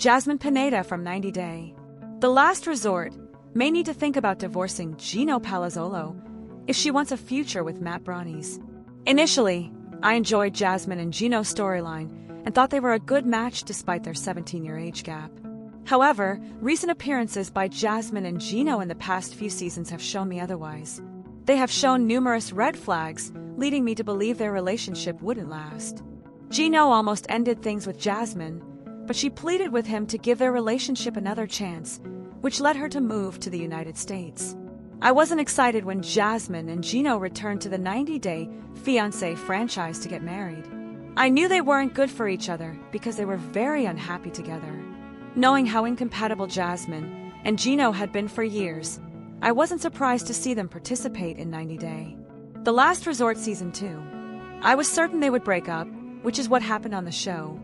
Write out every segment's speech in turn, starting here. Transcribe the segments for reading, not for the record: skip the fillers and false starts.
Jasmine Pineda from 90 Day. The Last Resort may need to think about divorcing Gino Palazzolo if she wants a future with Matt Brownies. Initially, I enjoyed Jasmine and Gino's storyline and thought they were a good match despite their 17-year age gap. However, recent appearances by Jasmine and Gino in the past few seasons have shown me otherwise. They have shown numerous red flags, leading me to believe their relationship wouldn't last. Gino almost ended things with Jasmine, but she pleaded with him to give their relationship another chance, which led her to move to the United States. I wasn't excited when Jasmine and Gino returned to the 90-Day Fiancé franchise to get married. I knew they weren't good for each other because they were very unhappy together. Knowing how incompatible Jasmine and Gino had been for years, I wasn't surprised to see them participate in 90 Day. The Last Resort Season 2. I was certain they would break up, which is what happened on the show.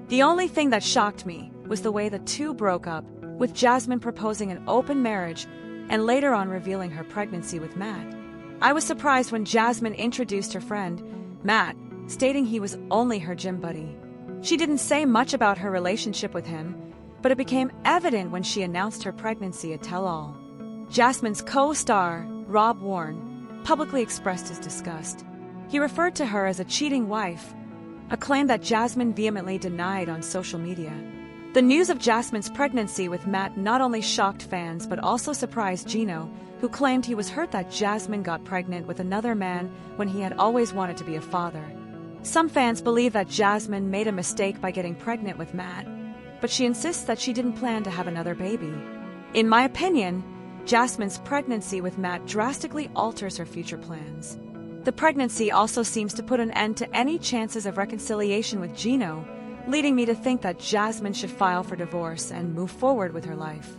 The only thing that shocked me was the way the two broke up, with Jasmine proposing an open marriage and later on revealing her pregnancy with Matt. I was surprised when Jasmine introduced her friend, Matt, stating he was only her gym buddy. She didn't say much about her relationship with him, but it became evident when she announced her pregnancy at Tell All. Jasmine's co-star, Rob Warren, publicly expressed his disgust. He referred to her as a cheating wife, a claim that Jasmine vehemently denied on social media. The news of Jasmine's pregnancy with Matt not only shocked fans but also surprised Gino, who claimed he was hurt that Jasmine got pregnant with another man when he had always wanted to be a father. Some fans believe that Jasmine made a mistake by getting pregnant with Matt, but she insists that she didn't plan to have another baby. In my opinion, Jasmine's pregnancy with Matt drastically alters her future plans. The pregnancy also seems to put an end to any chances of reconciliation with Gino, leading me to think that Jasmine should file for divorce and move forward with her life.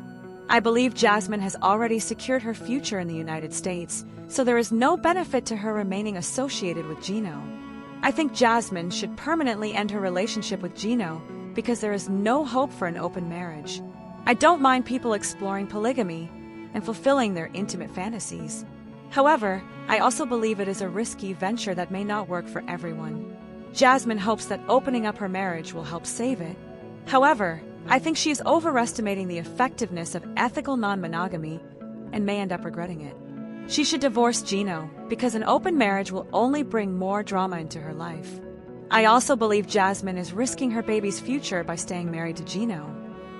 I believe Jasmine has already secured her future in the United States, so there is no benefit to her remaining associated with Gino. I think Jasmine should permanently end her relationship with Gino because there is no hope for an open marriage. I don't mind people exploring polygamy and fulfilling their intimate fantasies. However, I also believe it is a risky venture that may not work for everyone. Jasmine hopes that opening up her marriage will help save it. However, I think she is overestimating the effectiveness of ethical non-monogamy and may end up regretting it. She should divorce Gino because an open marriage will only bring more drama into her life. I also believe Jasmine is risking her baby's future by staying married to Gino.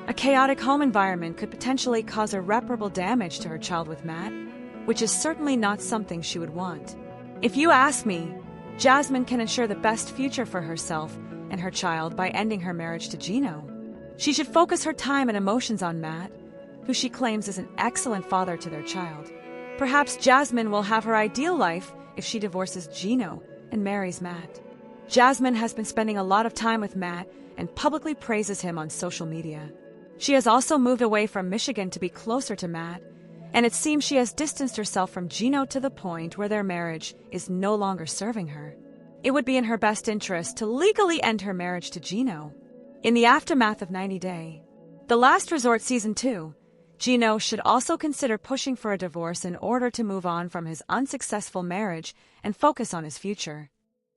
A chaotic home environment could potentially cause irreparable damage to her child with Matt, which is certainly not something she would want. If you ask me, Jasmine can ensure the best future for herself and her child by ending her marriage to Gino. She should focus her time and emotions on Matt, who she claims is an excellent father to their child. Perhaps Jasmine will have her ideal life if she divorces Gino and marries Matt. Jasmine has been spending a lot of time with Matt and publicly praises him on social media. She has also moved away from Michigan to be closer to Matt, and it seems she has distanced herself from Gino to the point where their marriage is no longer serving her. It would be in her best interest to legally end her marriage to Gino. In the aftermath of 90 Day, The Last Resort Season 2, Gino should also consider pushing for a divorce in order to move on from his unsuccessful marriage and focus on his future.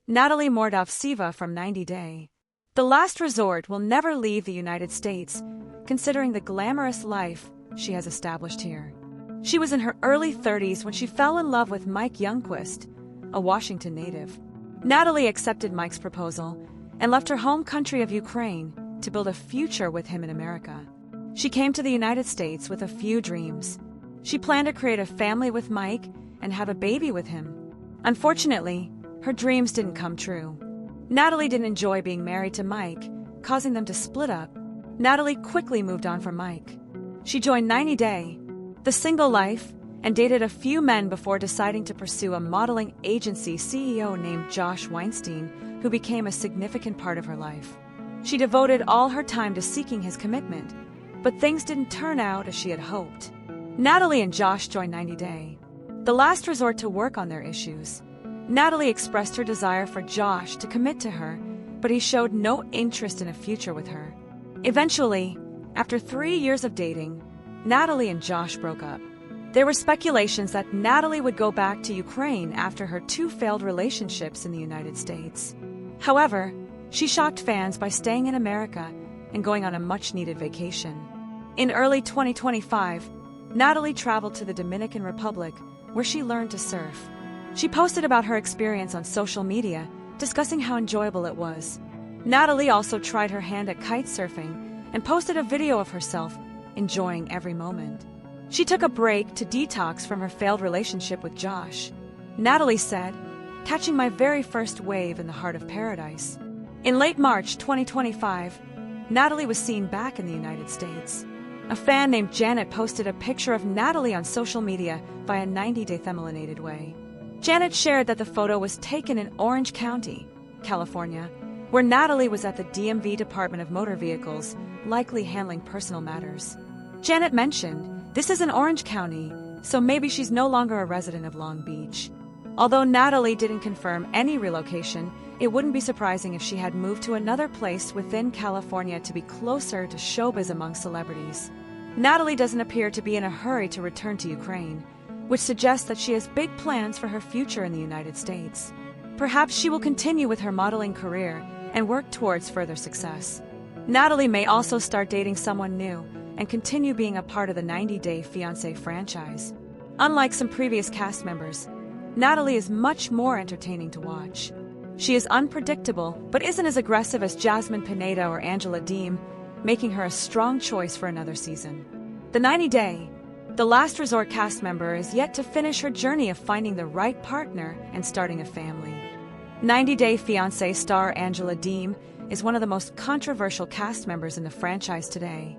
Natalie Mordov-Siva from 90 Day. The Last Resort will never leave the United States, considering the glamorous life she has established here. She was in her early 30s when she fell in love with Mike Youngquist, a Washington native. Natalie accepted Mike's proposal and left her home country of Ukraine to build a future with him in America. She came to the United States with a few dreams. She planned to create a family with Mike and have a baby with him. Unfortunately, her dreams didn't come true. Natalie didn't enjoy being married to Mike, causing them to split up. Natalie quickly moved on from Mike. She joined 90 Day, the single life, and dated a few men before deciding to pursue a modeling agency CEO named Josh Weinstein, who became a significant part of her life. She devoted all her time to seeking his commitment, but things didn't turn out as she had hoped. Natalie and Josh joined 90 Day, the last resort to work on their issues. Natalie expressed her desire for Josh to commit to her, but he showed no interest in a future with her. Eventually, after 3 years of dating, Natalie and Josh broke up. There were speculations that Natalie would go back to Ukraine after her 2 failed relationships in the United States. However, she shocked fans by staying in America and going on a much-needed vacation. In early 2025, Natalie traveled to the Dominican Republic, where she learned to surf. She posted about her experience on social media, discussing how enjoyable it was. Natalie also tried her hand at kite surfing and posted a video of herself enjoying every moment. She took a break to detox from her failed relationship with Josh. Natalie said, "Catching my very first wave in the heart of paradise." In late March 2025, Natalie was seen back in the United States. A fan named Janet posted a picture of Natalie on social media via 90-day Femmelinated Way. Janet shared that the photo was taken in Orange County, California, where Natalie was at the DMV Department of Motor Vehicles, likely handling personal matters. Janet mentioned, "This is in Orange County, so maybe she's no longer a resident of Long Beach." Although Natalie didn't confirm any relocation, it wouldn't be surprising if she had moved to another place within California to be closer to showbiz among celebrities. Natalie doesn't appear to be in a hurry to return to Ukraine, which suggests that she has big plans for her future in the United States. Perhaps she will continue with her modeling career and work towards further success. Natalie may also start dating someone new and continue being a part of the 90-Day Fiancé franchise. Unlike some previous cast members, Natalie is much more entertaining to watch. She is unpredictable, but isn't as aggressive as Jasmine Pineda or Angela Deem, making her a strong choice for another season. The 90-Day, the last resort cast member, is yet to finish her journey of finding the right partner and starting a family. 90-Day Fiancé star Angela Deem is one of the most controversial cast members in the franchise today.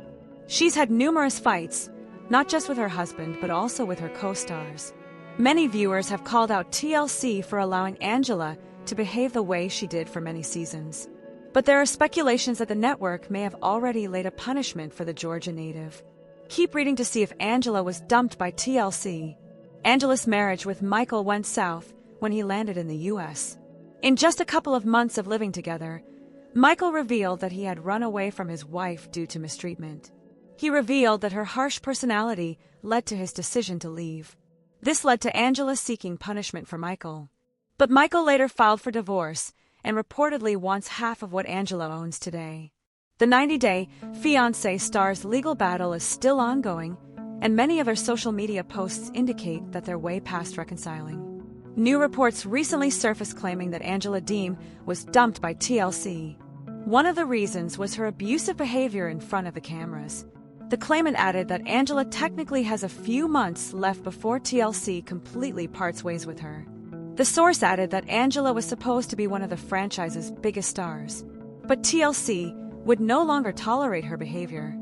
She's had numerous fights, not just with her husband, but also with her co-stars. Many viewers have called out TLC for allowing Angela to behave the way she did for many seasons. But there are speculations that the network may have already laid a punishment for the Georgia native. Keep reading to see if Angela was dumped by TLC. Angela's marriage with Michael went south when he landed in the U.S. In just a couple of months of living together, Michael revealed that he had run away from his wife due to mistreatment. He revealed that her harsh personality led to his decision to leave. This led to Angela seeking punishment for Michael. But Michael later filed for divorce and reportedly wants half of what Angela owns today. The 90-Day Fiancé star's legal battle is still ongoing, and many of their social media posts indicate that they're way past reconciling. New reports recently surfaced claiming that Angela Deem was dumped by TLC. One of the reasons was her abusive behavior in front of the cameras. The claimant added that Angela technically has a few months left before TLC completely parts ways with her. The source added that Angela was supposed to be one of the franchise's biggest stars, but TLC would no longer tolerate her behavior.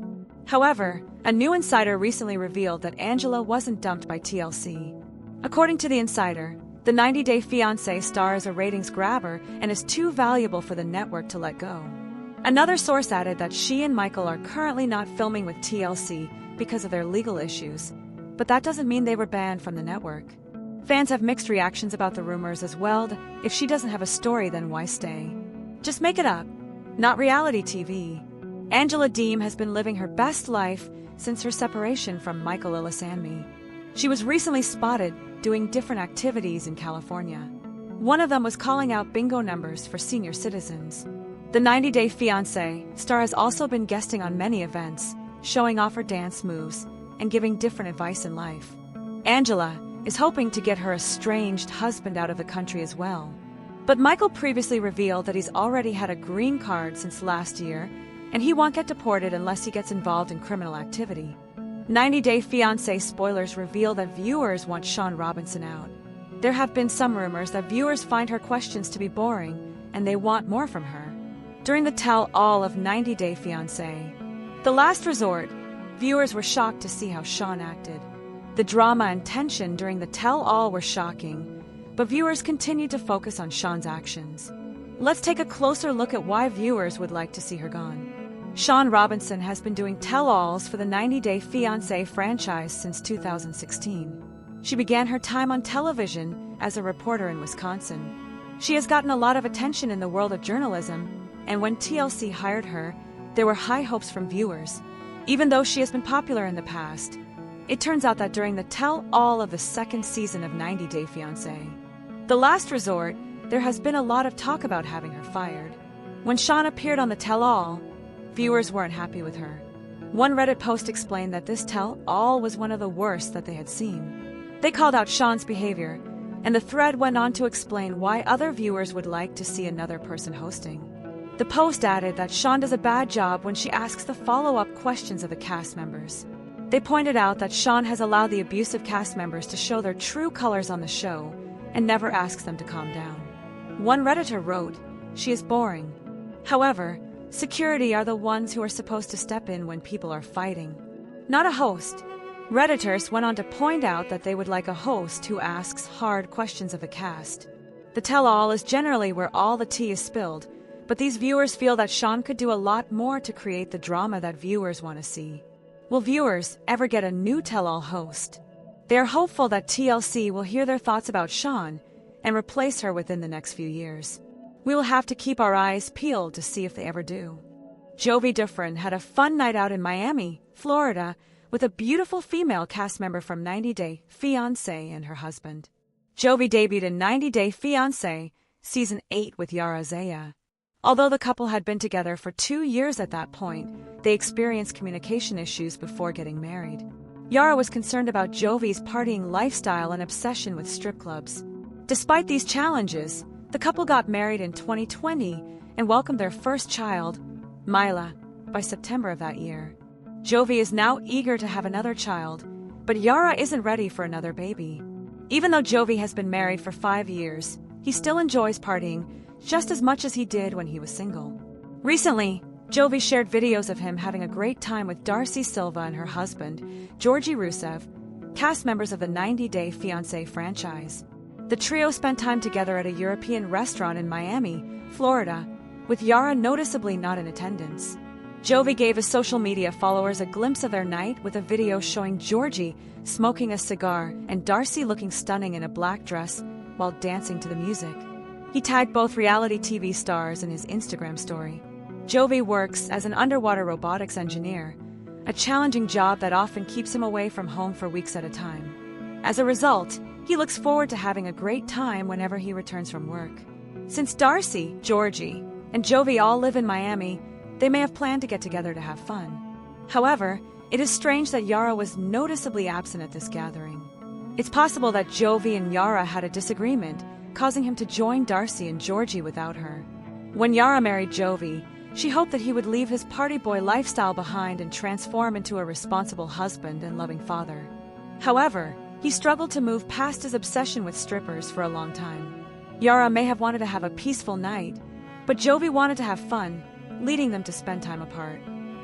However, a new insider recently revealed that Angela wasn't dumped by TLC. According to the insider, the 90-Day Fiancé star is a ratings grabber and is too valuable for the network to let go. Another source added that she and Michael are currently not filming with TLC because of their legal issues, but that doesn't mean they were banned from the network. Fans have mixed reactions about the rumors as well. If she doesn't have a story, then why stay? Just make it up. Not reality TV. Angela Deem has been living her best life since her separation from Michael Ilisanmi. She was recently spotted doing different activities in California. One of them was calling out bingo numbers for senior citizens. The 90-Day Fiancé star has also been guesting on many events, showing off her dance moves and giving different advice in life. Angela is hoping to get her estranged husband out of the country as well. But Michael previously revealed that he's already had a green card since last year, and he won't get deported unless he gets involved in criminal activity. 90-Day Fiancé spoilers reveal that viewers want Shawn Robinson out. There have been some rumors that viewers find her questions to be boring, and they want more from her. During the tell-all of 90-Day Fiancé, The Last Resort, viewers were shocked to see how Shawn acted. The drama and tension during the tell-all were shocking, but viewers continued to focus on Shawn's actions. Let's take a closer look at why viewers would like to see her gone. Shawn Robinson has been doing tell-alls for the 90-Day Fiancé franchise since 2016. She began her time on television as a reporter in Wisconsin. She has gotten a lot of attention in the world of journalism, and when TLC hired her, there were high hopes from viewers. Even though she has been popular in the past, it turns out that during the tell-all of the second season of 90-Day Fiancé, The Last Resort, there has been a lot of talk about having her fired. When Shawn appeared on the tell-all, viewers weren't happy with her. One Reddit post explained that this tell-all was one of the worst that they had seen. They called out Sean's behavior, and the thread went on to explain why other viewers would like to see another person hosting. The post added that Sean does a bad job when she asks the follow-up questions of the cast members. They pointed out that Sean has allowed the abusive cast members to show their true colors on the show and never asks them to calm down. One Redditor wrote, "She is boring. However, security are the ones who are supposed to step in when people are fighting, not a host." Redditors went on to point out that they would like a host who asks hard questions of the cast. The tell-all is generally where all the tea is spilled, but these viewers feel that Sean could do a lot more to create the drama that viewers want to see. Will viewers ever get a new tell-all host? They are hopeful that TLC will hear their thoughts about Sean and replace her within the next few years. We will have to keep our eyes peeled to see if they ever do. Jovi Dufren had a fun night out in Miami, Florida, with a beautiful female cast member from 90 Day Fiancé and her husband. Jovi debuted in 90 Day Fiancé, Season 8 with Yara Zaya. Although the couple had been together for 2 years at that point, they experienced communication issues before getting married. Yara was concerned about Jovi's partying lifestyle and obsession with strip clubs. Despite these challenges, the couple got married in 2020 and welcomed their first child, Mila, by September of that year. Jovi is now eager to have another child, but Yara isn't ready for another baby. Even though Jovi has been married for 5 years, he still enjoys partying just as much as he did when he was single. Recently, Jovi shared videos of him having a great time with Darcy Silva and her husband, Georgi Rusev, cast members of the 90 Day Fiancé franchise. The trio spent time together at a European restaurant in Miami, Florida, with Yara noticeably not in attendance. Jovi gave his social media followers a glimpse of their night with a video showing Georgi smoking a cigar and Darcy looking stunning in a black dress while dancing to the music. He tagged both reality TV stars in his Instagram story. Jovi works as an underwater robotics engineer, a challenging job that often keeps him away from home for weeks at a time. As a result, he looks forward to having a great time whenever he returns from work. Since Darcy, Georgi, and Jovi all live in Miami, they may have planned to get together to have fun. However, it is strange that Yara was noticeably absent at this gathering. It's possible that Jovi and Yara had a disagreement, causing him to join Darcy and Georgi without her. When Yara married Jovi, she hoped that he would leave his party boy lifestyle behind and transform into a responsible husband and loving father. However, he struggled to move past his obsession with strippers for a long time. Yara may have wanted to have a peaceful night, but Jovi wanted to have fun, leading them to spend time apart.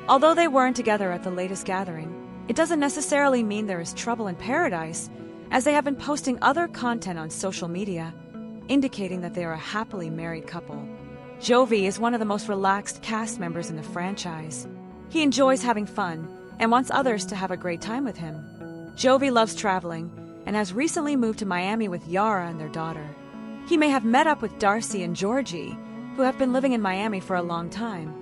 Although they weren't together at the latest gathering, it doesn't necessarily mean there is trouble in paradise, as they have been posting other content on social media, indicating that they are a happily married couple. Jovi is one of the most relaxed cast members in the franchise. He enjoys having fun and wants others to have a great time with him. Jovi loves traveling and has recently moved to Miami with Yara and their daughter. He may have met up with Darcy and Georgi, who have been living in Miami for a long time,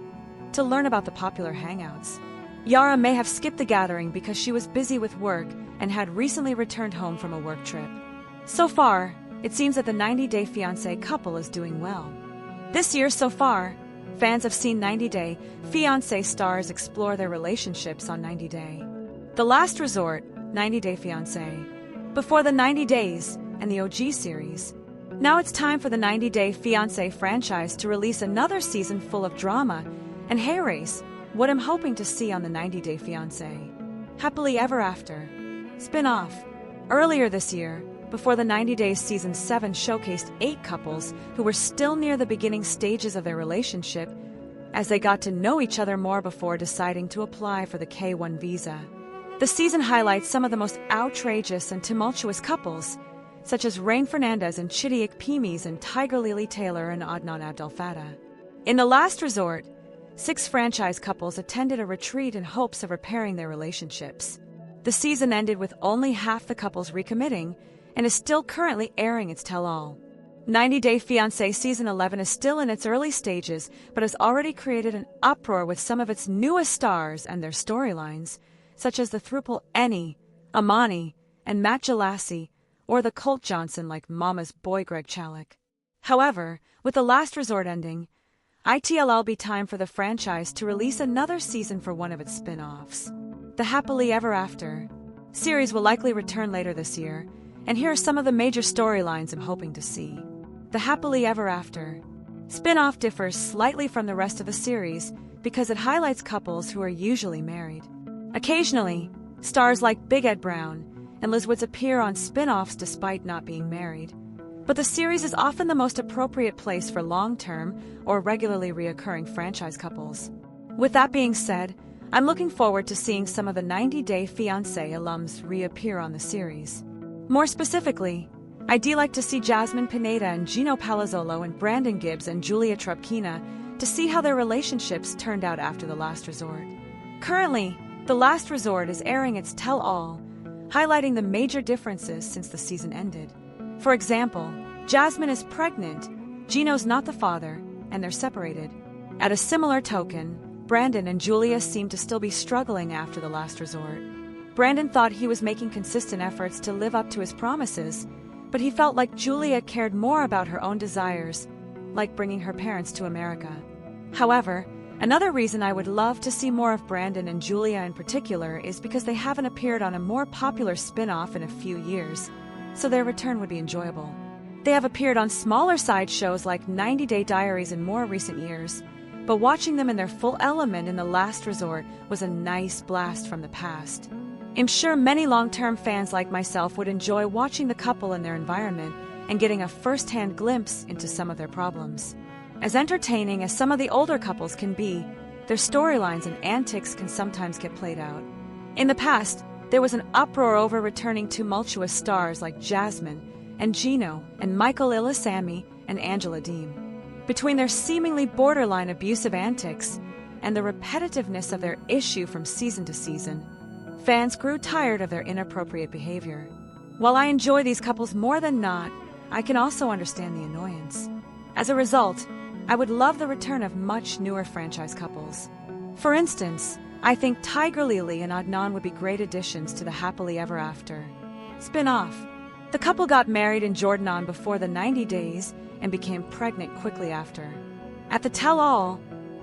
to learn about the popular hangouts. Yara may have skipped the gathering because she was busy with work and had recently returned home from a work trip. So far, it seems that the 90 Day Fiancé couple is doing well. This year so far, fans have seen 90 Day Fiancé stars explore their relationships on 90 Day. The Last Resort, 90 Day Fiancé, before the 90 Days and the OG series. Now it's time for the 90 Day Fiancé franchise to release another season full of drama and hair race, what I'm hoping to see on the 90 Day Fiancé. Happily Ever After spin-off. Earlier this year, before the 90 Days Season 7 showcased 8 couples who were still near the beginning stages of their relationship, as they got to know each other more before deciding to apply for the K-1 visa. The season highlights some of the most outrageous and tumultuous couples, such as Rain Fernandez and Chidiak Pimis and Tiger Lily Taylor and Adnan Abdel Fattah. In The Last Resort, 6 franchise couples attended a retreat in hopes of repairing their relationships. The season ended with only half the couples recommitting and is still currently airing its tell-all. 90 Day Fiancé Season 11 is still in its early stages, but has already created an uproar with some of its newest stars and their storylines, such as the throuple Eni, Amani, and Matt Jalassi, or the Colt Johnson like Mama's boy Greg Chalik. However, with The Last Resort ending, it'll be time for the franchise to release another season for one of its spin-offs. The Happily Ever After series will likely return later this year, and here are some of the major storylines I'm hoping to see. The Happily Ever After spin-off differs slightly from the rest of the series because it highlights couples who are usually married. Occasionally, stars like Big Ed Brown and Liz Woods appear on spin-offs despite not being married. But the series is often the most appropriate place for long-term or regularly reoccurring franchise couples. With that being said, I'm looking forward to seeing some of the 90 Day Fiancé alums reappear on the series. More specifically, I'd like to see Jasmine Pineda and Gino Palazzolo and Brandon Gibbs and Julia Trubkina to see how their relationships turned out after The Last Resort. Currently, The Last Resort is airing its Tell All, highlighting the major differences since the season ended. For example, Jasmine is pregnant, Gino's not the father, and they're separated. At a similar token, Brandon and Julia seem to still be struggling after The Last Resort. Brandon thought he was making consistent efforts to live up to his promises, but he felt like Julia cared more about her own desires, like bringing her parents to America. However, another reason I would love to see more of Brandon and Julia in particular is because they haven't appeared on a more popular spin-off in a few years, so their return would be enjoyable. They have appeared on smaller side shows like 90 Day Diaries in more recent years, but watching them in their full element in The Last Resort was a nice blast from the past. I'm sure many long-term fans like myself would enjoy watching the couple in their environment and getting a first-hand glimpse into some of their problems. As entertaining as some of the older couples can be, their storylines and antics can sometimes get played out. In the past, there was an uproar over returning tumultuous stars like Jasmine and Gino and Michael Ilisamy and Angela Deem. Between their seemingly borderline abusive antics and the repetitiveness of their issue from season to season, fans grew tired of their inappropriate behavior. While I enjoy these couples more than not, I can also understand the annoyance. As a result, I would love the return of much newer franchise couples. For instance, I think Tiger Lily and Adnan would be great additions to the Happily Ever After spin-off. The couple got married in Jordan before the 90 days and became pregnant quickly after. At the Tell All,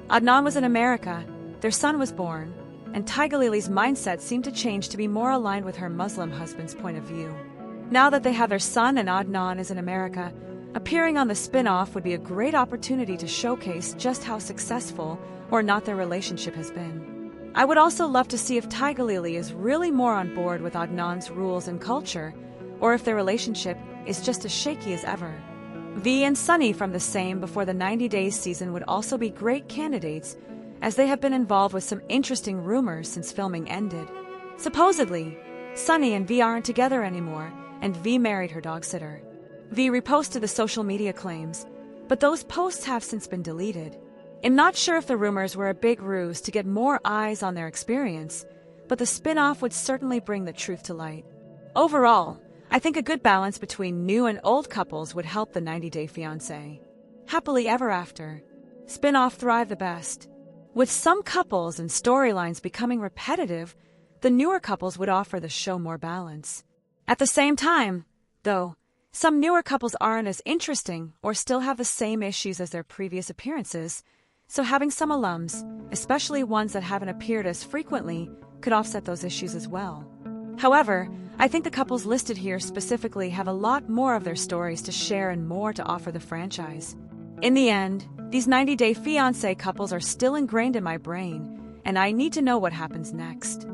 Adnan was in America, their son was born, and Tiger Lily's mindset seemed to change to be more aligned with her Muslim husband's point of view. Now that they have their son and Adnan is in America, appearing on the spin-off would be a great opportunity to showcase just how successful or not their relationship has been. I would also love to see if Tiger Lily is really more on board with Adnan's rules and culture, or if their relationship is just as shaky as ever. V and Sunny from the Same Before the 90 Days season would also be great candidates, as they have been involved with some interesting rumors since filming ended. Supposedly, Sunny and V aren't together anymore, and V married her dog sitter. V reposted the social media claims, but those posts have since been deleted. I'm not sure if the rumors were a big ruse to get more eyes on their experience, but the spin-off would certainly bring the truth to light. Overall, I think a good balance between new and old couples would help the 90 Day Fiancé Happily Ever After spin-off thrive the best. With some couples and storylines becoming repetitive, the newer couples would offer the show more balance. At the same time, though, some newer couples aren't as interesting or still have the same issues as their previous appearances, so having some alums, especially ones that haven't appeared as frequently, could offset those issues as well. However, I think the couples listed here specifically have a lot more of their stories to share and more to offer the franchise. In the end, these 90 Day Fiancé couples are still ingrained in my brain, and I need to know what happens next.